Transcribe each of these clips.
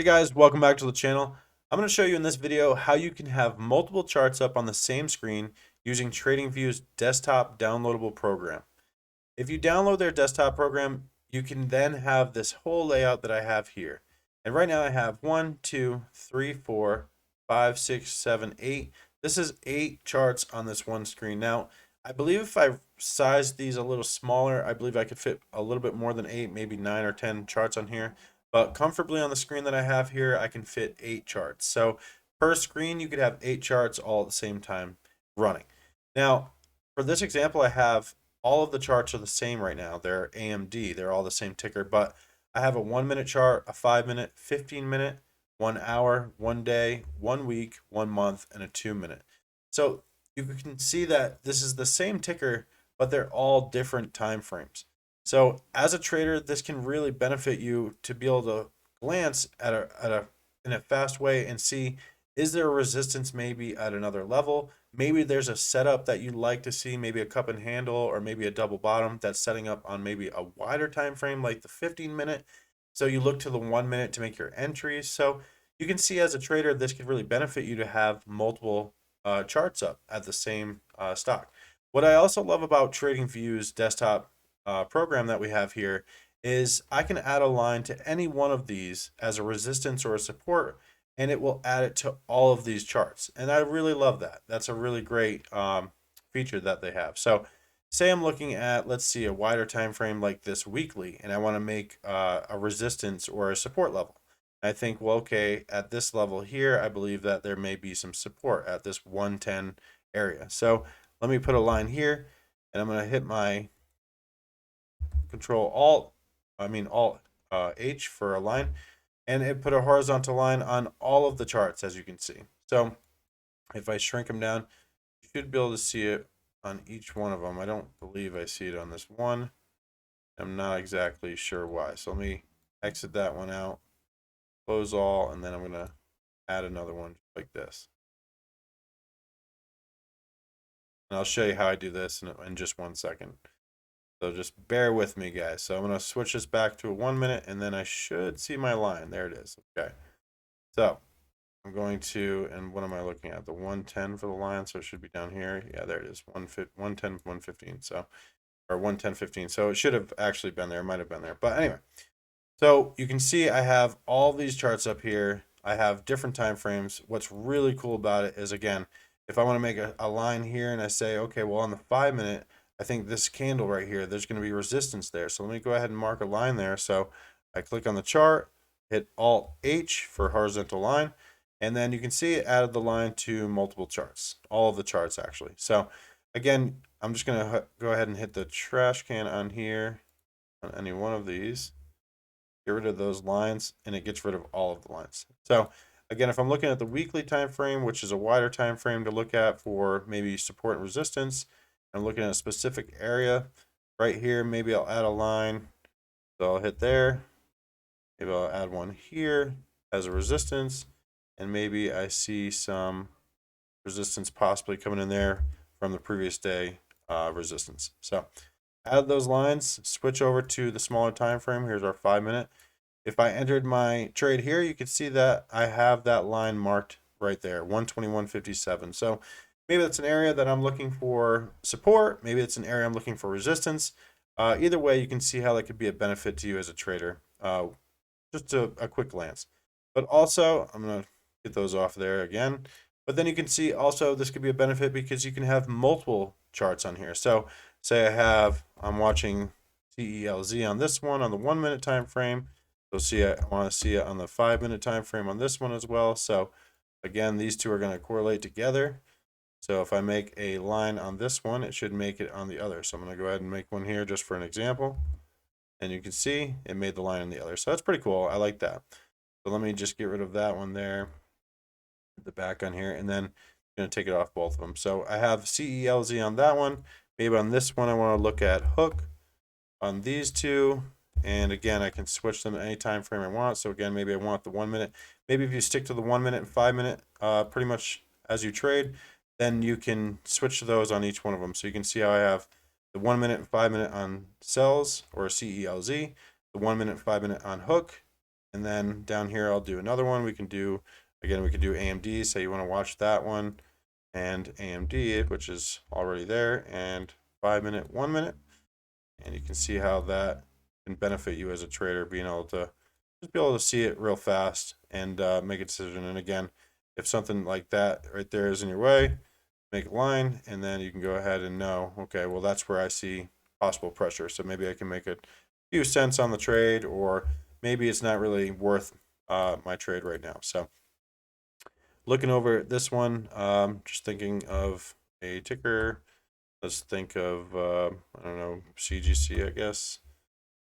Hey guys, welcome back to the channel. I'm going to show you in this video how you can have multiple charts up on the same screen using TradingView's desktop downloadable program. If you download their desktop program, you can then have this whole layout that I have here. And right now I have 1, 2, 3, 4, 5, 6, 7, 8. This is 8 charts on this one screen. Now, I believe if I sized these a little smaller, I believe I could fit a little bit more than 8, maybe 9 or 10 charts on here. But comfortably on the screen that I have here, I can fit 8 charts. So per screen, you could have 8 charts all at the same time running. Now, for this example, I have all of the charts are the same right now. They're AMD. They're all the same ticker, but I have a 1 minute chart, a 5 minute, 15 minute, 1 hour, 1 day, 1 week, 1 month, and a 2 minute. So you can see that this is the same ticker, but they're all different time frames. So as a trader, this can really benefit you to be able to glance in a fast way and see, is there a resistance maybe at another level? Maybe there's a setup that you'd like to see, maybe a cup and handle or maybe a double bottom that's setting up on maybe a wider time frame like the 15 minute. So you look to the 1 minute to make your entries. So you can see as a trader, this could really benefit you to have multiple charts up at the same stock. What I also love about TradingView's desktop program that we have here is I can add a line to any one of these as a resistance or a support, and it will add it to all of these charts. And I really love that. That's a really great feature that they have. So say I'm looking at, let's see, a wider time frame like this weekly, and I want to make a resistance or a support level. I think, well, okay, at this level here, I believe that there may be some support at this 110 area. So let me put a line here, and I'm going to hit my Alt H for a line, and it put a horizontal line on all of the charts, as you can see. So if I shrink them down, you should be able to see it on each one of them. I don't believe I see it on this one. I'm not exactly sure why. So let me exit that one out, close all, and then I'm going to add another one like this. And I'll show you how I do this in just 1 second. So just bear with me, guys. So I'm going to switch this back to a 1 minute, and then I should see my line. There it is. Okay. So I'm going to, and what am I looking at? The 110 for the line, so it should be down here. Yeah, there it is. 110, 115. So, or 110, 15. So it should have actually been there. It might have been there. But anyway, so you can see I have all these charts up here. I have different time frames. What's really cool about it is, again, if I want to make a line here and I say, okay, well, on the 5 minute, I think this candle right here, there's going to be resistance there. So let me go ahead and mark a line there. So I click on the chart, hit Alt H for horizontal line, and then you can see it added the line to multiple charts, all of the charts actually. So again, I'm just going to go ahead and hit the trash can on here on any one of these. Get rid of those lines, and it gets rid of all of the lines. So again, if I'm looking at the weekly time frame, which is a wider time frame to look at for maybe support and resistance, I'm looking at a specific area right here. Maybe I'll add a line. So I'll hit there. Maybe I'll add one here as a resistance, and maybe I see some resistance possibly coming in there from the previous day resistance. So add those lines, switch over to the smaller time frame. Here's our 5 minute. If I entered my trade here, you can see that I have that line marked right there, 121.57. So maybe that's an area that I'm looking for support. Maybe it's an area I'm looking for resistance. Either way, you can see how that could be a benefit to you as a trader. Just a quick glance. But also, I'm going to get those off there again. But then you can see also this could be a benefit because you can have multiple charts on here. So say I'm watching CELZ on this one on the 1 minute time frame. So I want to see it on the 5 minute time frame on this one as well. So again, these two are going to correlate together. So if I make a line on this one, it should make it on the other. So I'm going to go ahead and make one here just for an example. And you can see it made the line on the other. So that's pretty cool. I like that. So let me just get rid of that one there, the back on here, and then I'm going to take it off both of them. So I have CELZ on that one. Maybe on this one, I want to look at hook on these two. And again, I can switch them at any time frame I want. So again, maybe I want the 1 minute. Maybe if you stick to the 1 minute and 5 minute pretty much as you trade, then you can switch to those on each one of them. So you can see how I have the 1 minute and 5 minute on sells or CELZ, the 1 minute and 5 minute on hook, And then down here, I'll do another one. We can do, again, we can do AMD. Say you want to watch that one, and AMD, which is already there, and 5 minute, 1 minute. And you can see how that can benefit you as a trader, being able to just be able to see it real fast and make a decision. And again, if something like that right there is in your way, make a line, and then you can go ahead and know, okay, well, that's where I see possible pressure. So maybe I can make a few cents on the trade, or maybe it's not really worth my trade right now. So looking over this one, just thinking of a ticker. Let's think of, I don't know, CGC, I guess.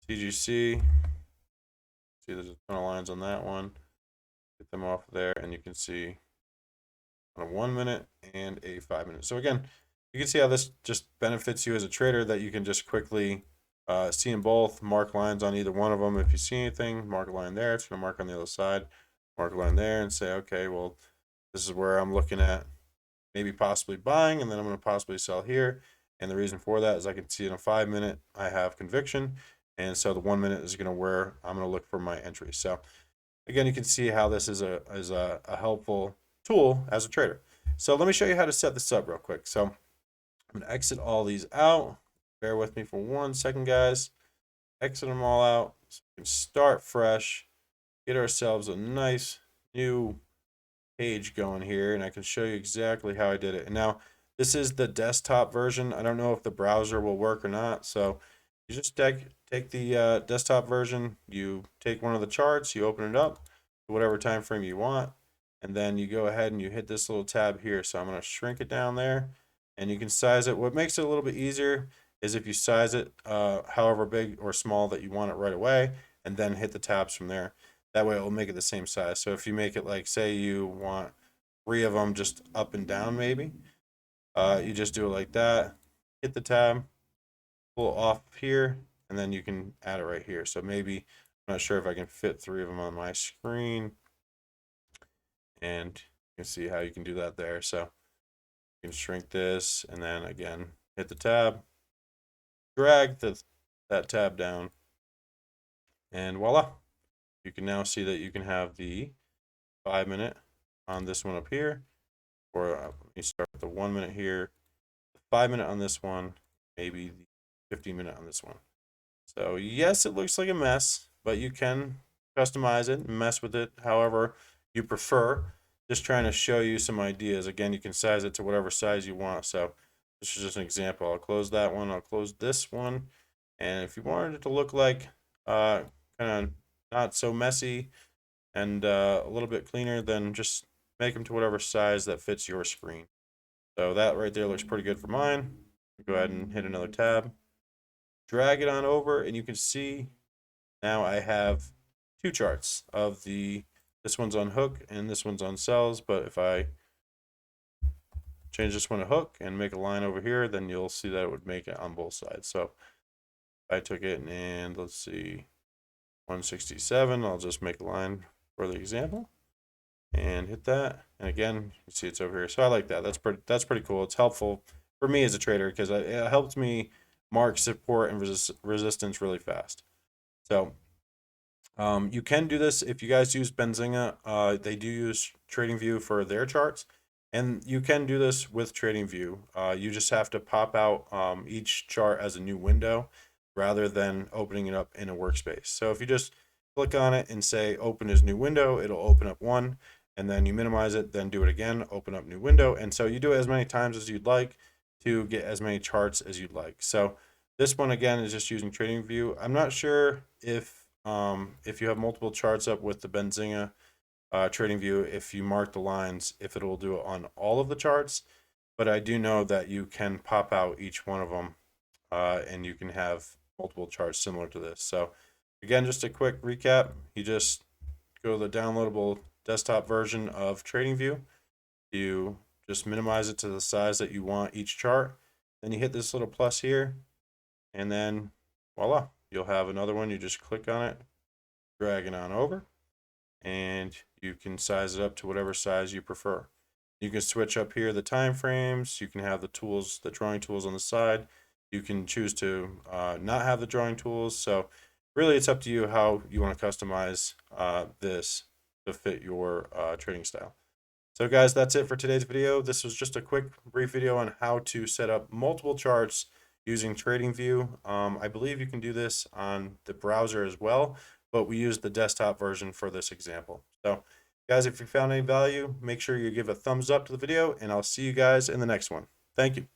CGC. See, there's a ton of lines on that one. Get them off there, and you can see on a 1 minute and a 5 minute. So again, you can see how this just benefits you as a trader, that you can just quickly see them both, mark lines on either one of them. If you see anything, mark a line there. It's going to mark on the other side, mark a line there, and say, okay, well, this is where I'm looking at maybe possibly buying, and then I'm going to possibly sell here. And the reason for that is I can see in a 5 minute, I have conviction. And so the 1 minute is going to where I'm going to look for my entry. So again, you can see how this is a helpful tool as a trader. So let me show you how to set this up real quick. So I'm going to exit all these out. Bear with me for 1 second, guys. Exit them all out so we can start fresh, get ourselves a nice new page going here, and I can show you exactly how I did it. And now this is the desktop version. I don't know if the browser will work or not. So you just take the desktop version, you take one of the charts, you open it up to whatever time frame you want, and then you go ahead and you hit this little tab here. So I'm going to shrink it down there, and you can size it. What makes it a little bit easier is if you size it however big or small that you want it right away, and then hit the tabs from there. That way it will make it the same size. So if you make it like, say you want 3 of them just up and down maybe, you just do it like that, hit the tab, pull it off here, and then you can add it right here. So maybe, I'm not sure if I can fit 3 of them on my screen, and you can see how you can do that there. So you can shrink this, and then again, hit the tab, drag that tab down, and voila. You can now see that you can have the 5 minute on this one up here, or let me start with the 1 minute here, the 5 minute on this one, maybe the 15 minute on this one. So yes, it looks like a mess, but you can customize it and mess with it however you prefer. Just trying to show you some ideas. Again, you can size it to whatever size you want. So this is just an example. I'll close that one. I'll close this one. And if you wanted it to look like kind of not so messy and a little bit cleaner, then just make them to whatever size that fits your screen. So that right there looks pretty good for mine. Go ahead and hit another tab, drag it on over, and you can see now I have 2 charts of this one's on hook and this one's on sells. But if I change this one to hook and make a line over here, then you'll see that it would make it on both sides. So I took it, and let's see, 167, I'll just make a line for the example and hit that. And again, you see it's over here. So I like that. That's pretty cool. It's helpful for me as a trader because it helps me mark support and resistance really fast. So you can do this if you guys use Benzinga. They do use TradingView for their charts, and you can do this with TradingView. You just have to pop out each chart as a new window rather than opening it up in a workspace. So if you just click on it and say open as new window, it'll open up one, and then you minimize it, then do it again, open up new window. And so you do it as many times as you'd like to get as many charts as you'd like. So this one again is just using TradingView. I'm not sure if you have multiple charts up with the Benzinga TradingView, if you mark the lines, if it will do it on all of the charts. But I do know that you can pop out each one of them, and you can have multiple charts similar to this. So again, just a quick recap. You just go to the downloadable desktop version of TradingView. You just minimize it to the size that you want each chart. Then you hit this little plus here, and then voila, you'll have another one. You just click on it, drag it on over, and you can size it up to whatever size you prefer. You can switch up here the time frames. You can have the tools, the drawing tools on the side. You can choose to not have the drawing tools. So really it's up to you how you want to customize this to fit your trading style. So guys, that's it for today's video. This was just a quick, brief video on how to set up multiple charts using TradingView. I believe you can do this on the browser as well, but we used the desktop version for this example. So guys, if you found any value, make sure you give a thumbs up to the video, and I'll see you guys in the next one. Thank you.